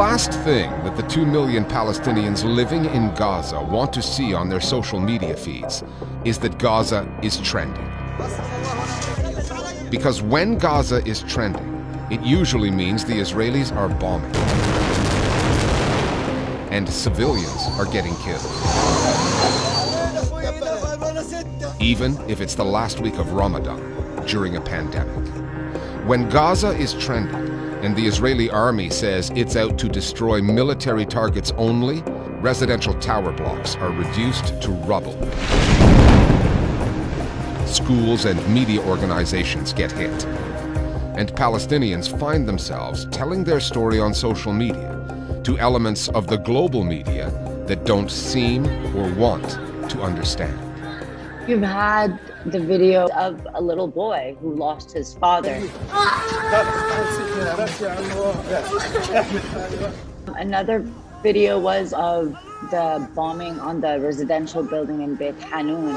last thing that the 2 million Palestinians living in Gaza want to see on their social media feeds is that Gaza is trending. Because when Gaza is trending, it usually means the Israelis are bombing and civilians are getting killed. Even if it's the last week of Ramadan during a pandemic. When Gaza is trending and the Israeli army says it's out to destroy military targets only, residential tower blocks are reduced to rubble. Schools and media organizations get hit. And Palestinians find themselves telling their story on social media to elements of the global media that don't seem or want to understand. You've had the video of a little boy who lost his father. Another video was of the bombing on the residential building in Beit Hanun.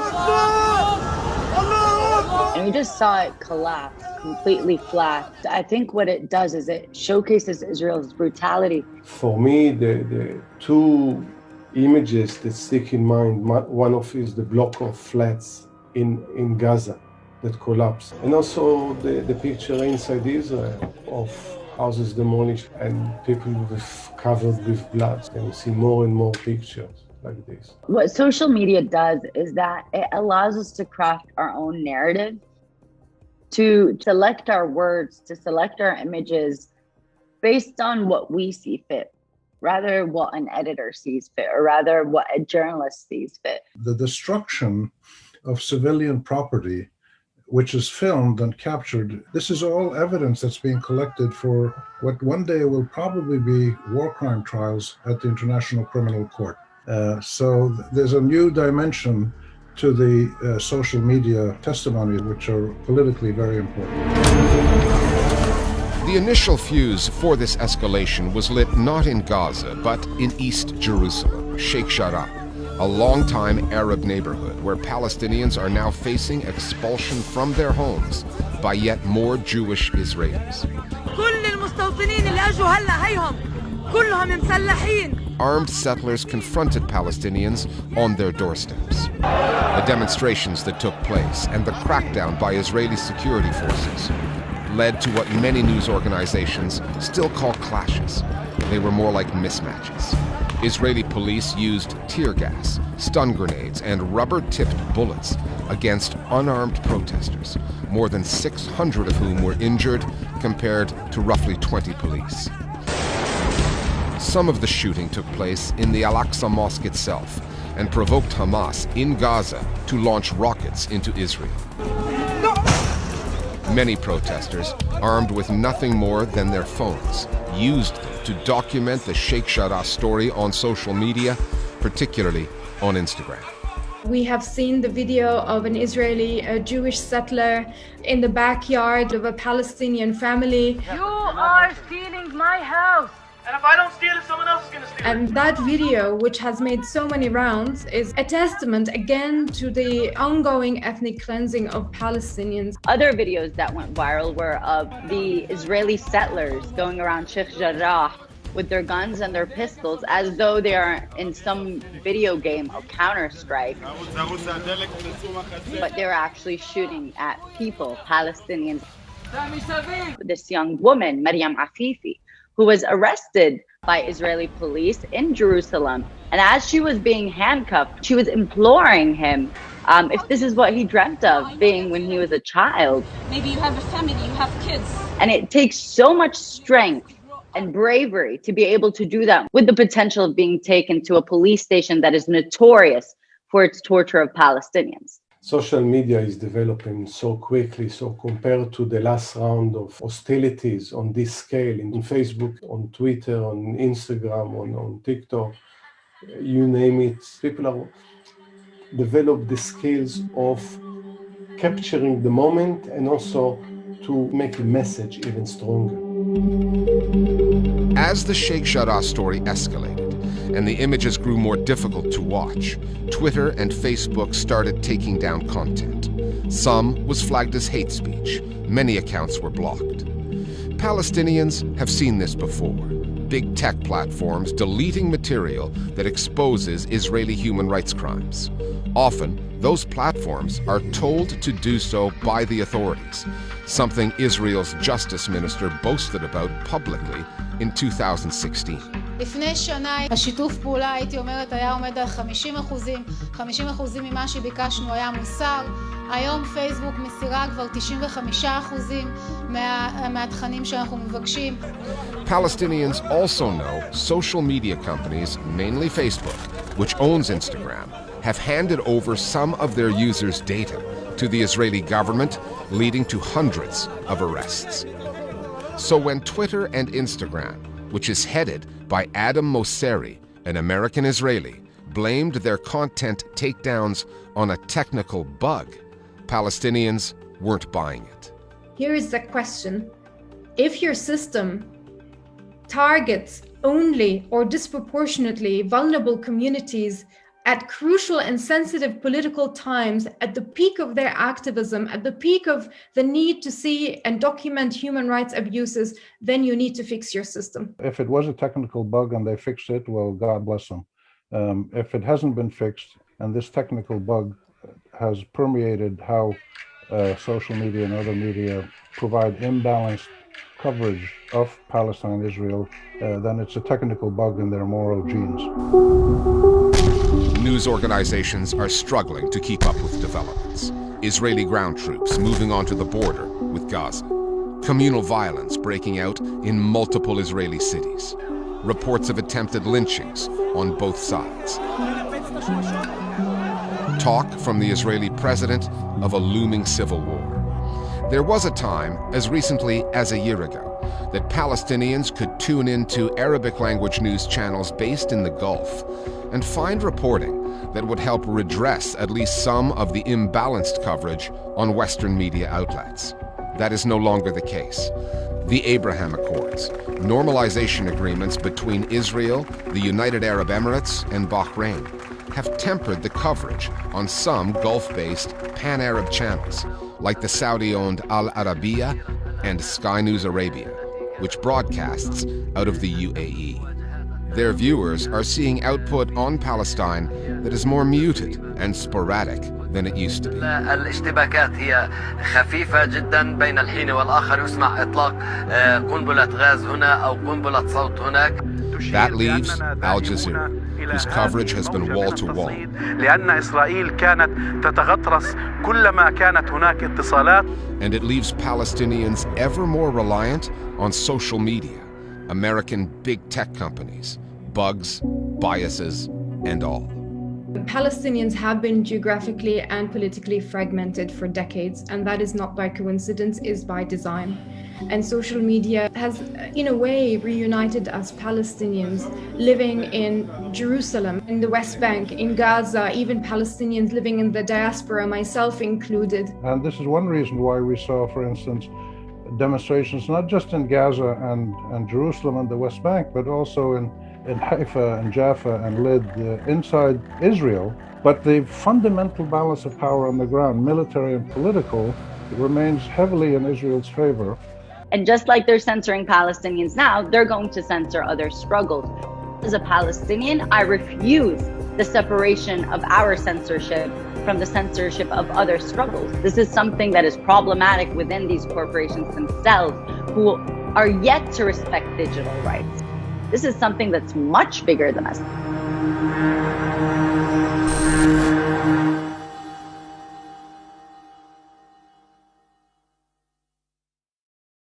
And we just saw it collapse completely flat. I think what it does is it showcases Israel's brutality. For me, the two images that stick in mind, one of is the block of flats in Gaza that collapsed. And also the picture inside Israel of houses demolished and people covered with blood. And you see more and more pictures like this. What social media does is that it allows us to craft our own narrative, to select our words, to select our images based on what we see fit, rather what an editor sees fit, or rather what a journalist sees fit. The destruction of civilian property, which is filmed and captured, this is all evidence that's being collected for what one day will probably be war crime trials at the International Criminal Court. So there's a new dimension to the social media testimony, which are politically very important. The initial fuse for this escalation was lit not in Gaza, but in East Jerusalem, Sheikh Jarrah, a longtime Arab neighborhood where Palestinians are now facing expulsion from their homes by yet more Jewish Israelis. Armed settlers confronted Palestinians on their doorsteps. The demonstrations that took place and the crackdown by Israeli security forces led to what many news organizations still call clashes. They were more like mismatches. Israeli police used tear gas, stun grenades, and rubber-tipped bullets against unarmed protesters, more than 600 of whom were injured compared to roughly 20 police. Some of the shooting took place in the Al-Aqsa Mosque itself and provoked Hamas in Gaza to launch rockets into Israel. Many protesters, armed with nothing more than their phones, used them to document the Sheikh Jarrah story on social media, particularly on Instagram. We have seen the video of an Israeli Jewish settler in the backyard of a Palestinian family. You are stealing my house! And if I don't steal it, someone else is going to steal it. And that video, which has made so many rounds, is a testament again to the ongoing ethnic cleansing of Palestinians. Other videos that went viral were of the Israeli settlers going around Sheikh Jarrah with their guns and their pistols as though they are in some video game of Counter-Strike. But they're actually shooting at people, Palestinians. This young woman, Maryam Afifi, who was arrested by Israeli police in Jerusalem. And as she was being handcuffed, she was imploring him if this is what he dreamt of being when he was a child. Maybe you have a family, you have kids. And it takes so much strength and bravery to be able to do that, with the potential of being taken to a police station that is notorious for its torture of Palestinians. Social media is developing so quickly, so compared to the last round of hostilities on this scale, in Facebook, on Twitter, on Instagram, on TikTok, you name it, people are develop the skills of capturing the moment and also to make the message even stronger. As the Sheikh Jarrah story escalated and the images grew more difficult to watch, Twitter and Facebook started taking down content. Some was flagged as hate speech. Many accounts were blocked. Palestinians have seen this before. big tech platforms deleting material that exposes Israeli human rights crimes. Often, those platforms are told to do so by the authorities, something Israel's justice minister boasted about publicly in 2016. לפני שנה השיתוף פעולה, הייתי אומרת, היה עומד על 50%. 50% ממה שביקשנו היה מוסר. היום פייסבוק מסירה כבר 95% מהתכנים שאנחנו מבקשים. Palestinians also know social media companies, mainly Facebook, which owns Instagram, have handed over some of their users' data to the Israeli government, leading to hundreds of arrests. So when Twitter and Instagram, which is headed by Adam Mosseri, an American Israeli, blamed their content takedowns on a technical bug, Palestinians weren't buying it. Here is the question. If your system targets only or disproportionately vulnerable communities at crucial and sensitive political times, at the peak of their activism, at the peak of the need to see and document human rights abuses, then you need to fix your system. If it was a technical bug and they fixed it, well, God bless them. If it hasn't been fixed and this technical bug has permeated how social media and other media provide imbalanced coverage of Palestine and Israel, then it's a technical bug in their moral genes. News organizations are struggling to keep up with developments. Israeli ground troops moving onto the border with Gaza. Communal violence breaking out in multiple Israeli cities. Reports of attempted lynchings on both sides. Talk from the Israeli president of a looming civil war. There was a time, as recently as a year ago, that Palestinians could tune into Arabic-language news channels based in the Gulf and find reporting that would help redress at least some of the imbalanced coverage on Western media outlets. That is no longer the case. The Abraham Accords, normalization agreements between Israel, the United Arab Emirates, and Bahrain, have tempered the coverage on some Gulf-based pan-Arab channels, like the Saudi-owned Al Arabiya and Sky News Arabia, which broadcasts out of the UAE. Their viewers are seeing output on Palestine that is more muted and sporadic than it used to be. الاشتباكات هي خفيفة جدا بين الحين والآخر يسمع إطلاق قنبلة غاز هنا أو قنبلة صوت هناك. That leaves Al Jazeera, whose coverage has been wall-to-wall. لأن إسرائيل كانت تتغطرس كلما كانت هناك اتصالات. And it leaves Palestinians ever more reliant on social media, American big tech companies, bugs, biases, and all. Palestinians have been geographically and politically fragmented for decades, and that is not by coincidence, is by design. And social media has, in a way, reunited us Palestinians living in Jerusalem, in the West Bank, in Gaza, even Palestinians living in the diaspora, myself included. And this is one reason why we saw, for instance, demonstrations not just in Gaza and Jerusalem and the West Bank, but also in Haifa and Jaffa and Lid inside Israel. But the fundamental balance of power on the ground, military and political, remains heavily in Israel's favor. And just like they're censoring Palestinians now, they're going to censor other struggles. As a Palestinian, I refuse the separation of our censorship from the censorship of other struggles. This is something that is problematic within these corporations themselves, who are yet to respect digital rights. This is something that's much bigger than us.